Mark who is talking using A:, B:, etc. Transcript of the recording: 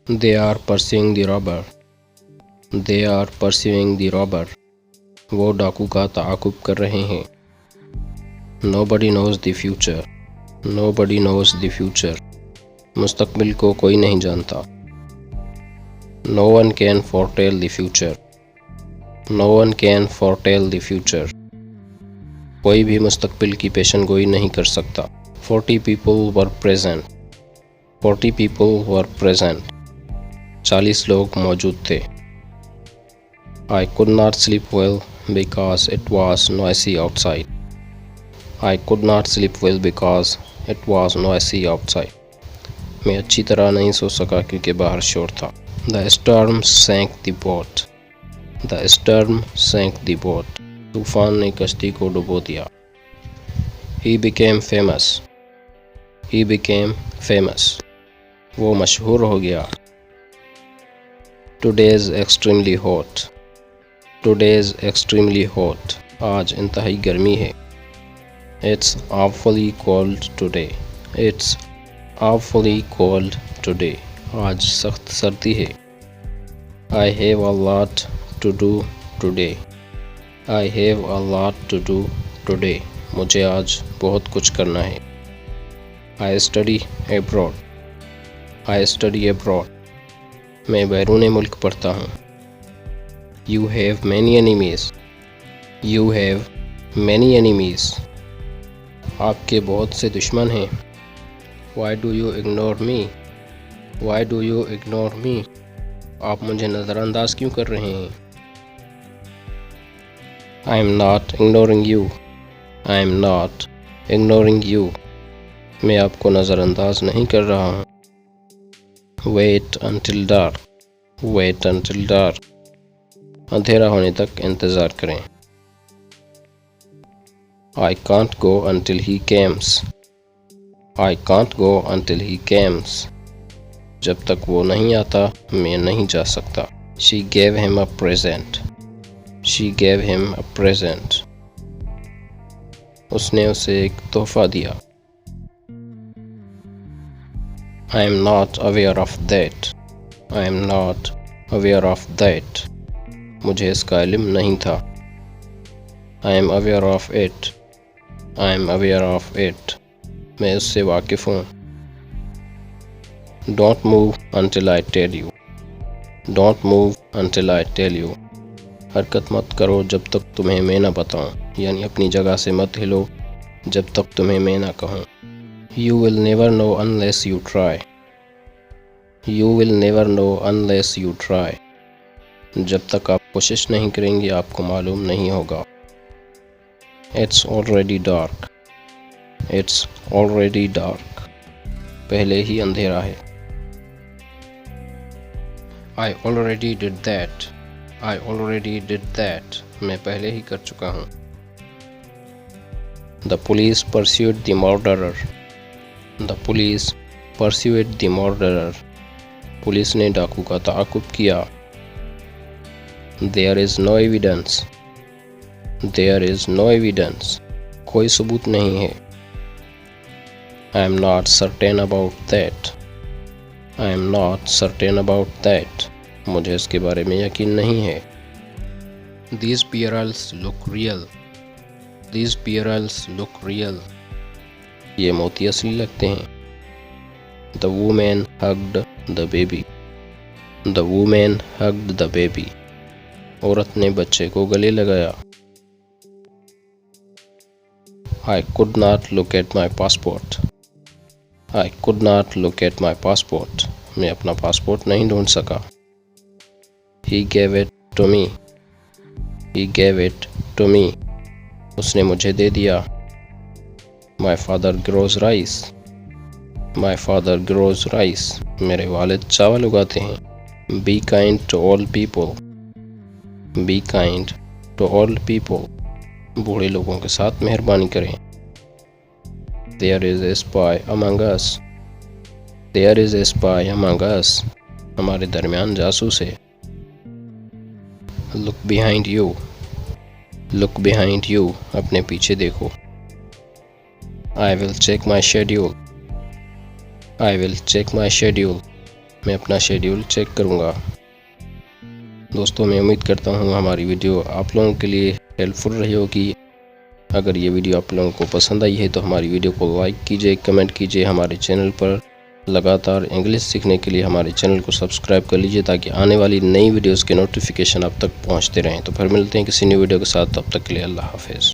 A: They are pursuing the robber. They are pursuing the robber. वो डाकू का ताक़ुब कर रहे हैं. Nobody knows the future. Nobody knows the future. मुस्तक़बिल को कोई नहीं जानता. No one can foretell the future. No one can foretell the future. कोई भी मुस्तक़बिल की पेशनगोई नहीं कर सकता. 40 people were present. 40 people were present. 40 लोग मौजूद थे. I could not sleep well because it was noisy outside. I could not sleep well because it was noisy outside. मैं अच्छी तरह नहीं सो सका क्योंकि बाहर शोर था. The storm sank the boat. The storm sank the boat. तूफान ने कश्ती को डुबो दिया. He became famous. He became famous. वो मशहूर हो गया. Today is extremely hot. Today is extremely hot. आज इंतहाई गर्मी है. It's awfully cold today. It's awfully cold today. आज सख्त सर्दी है. I have a lot to do today. I have a lot to do today. मुझे आज बहुत कुछ करना है. I study abroad. I study abroad. मैं बैरून मुल्क पढ़ता हूँ. You have many enemies. You have many enemies. आपके बहुत से दुश्मन हैं. Why do you ignore me? Why do you ignore me? आप मुझे नज़रअंदाज क्यों कर रहे हैं? I am not ignoring you. I am not ignoring you. मैं आपको नज़रअंदाज नहीं कर रहा हूँ. Wait until dark. Wait until dark. अंधेरा होने तक इंतज़ार करें. I can't go until he comes. I can't go until he comes. जब तक वो नहीं आता मैं नहीं जा सकता. She gave him a present. She gave him a present. उसने उसे एक तोहफा दिया. I am not aware of that. I am not aware of that. मुझे इसका इल्म नहीं था. I am aware of it. I am aware of it. मैं इससे वाकिफ़ हूँ. Don't move until I tell you. Don't move until I tell you. हरकत मत करो जब तक तुम्हें मैं न बताऊँ. यानी अपनी जगह से मत हिलो जब तक तुम्हें मैं न कहूँ. You will never know unless you try. You will never know unless you try. जब तक आप कोशिश नहीं करेंगे आपको मालूम नहीं होगा. It's already dark. It's already dark. पहले ही अंधेरा है. I already did that. I already did that. मैं पहले ही कर चुका हूँ. The police pursued the murderer. The police pursued the murderer. Police ने डाकू का ताक़ुब किया. There is no evidence. There is no evidence. कोई सबूत नहीं है. I am not certain about that. I am not certain about that. मुझे इसके बारे में यकीन नहीं है. These pearls look real. These pearls look real. ये मोती असली लगते हैं. The woman hugged the baby. The woman hugged the baby. औरत ने बच्चे को गले लगाया. I could not locate my passport. I could not locate my passport. मैं अपना पासपोर्ट नहीं ढूंढ सका. He gave it to me. He gave it to me. उसने मुझे दे दिया. My father grows rice. My father grows rice. मेरे वालिद चावल उगाते हैं. Be kind to all people. Be kind to all people. बूढ़े लोगों के साथ मेहरबानी करें. There is a spy among us. There is a spy among us. हमारे दरमियान जासूस है. Look behind you. Look behind you. अपने पीछे देखो. I will check my schedule. I will check my schedule. मैं अपना शेड्यूल चेक करूँगा। दोस्तों, मैं उम्मीद करता हूँ हमारी वीडियो आप लोगों के लिए हेल्पफुल रही होगी। अगर ये वीडियो आप लोगों को पसंद आई है तो हमारी वीडियो को लाइक कीजिए, कमेंट कीजिए। हमारे चैनल पर लगातार इंग्लिश सीखने के लिए हमारे चैनल को सब्सक्राइब कर लीजिए ताकि आने वाली नई वीडियोस के नोटिफिकेशन आप तक पहुंचते रहें। तो फिर मिलते हैं किसी न्यू वीडियो के साथ, तब तक के लिए अल्लाह हाफिज़।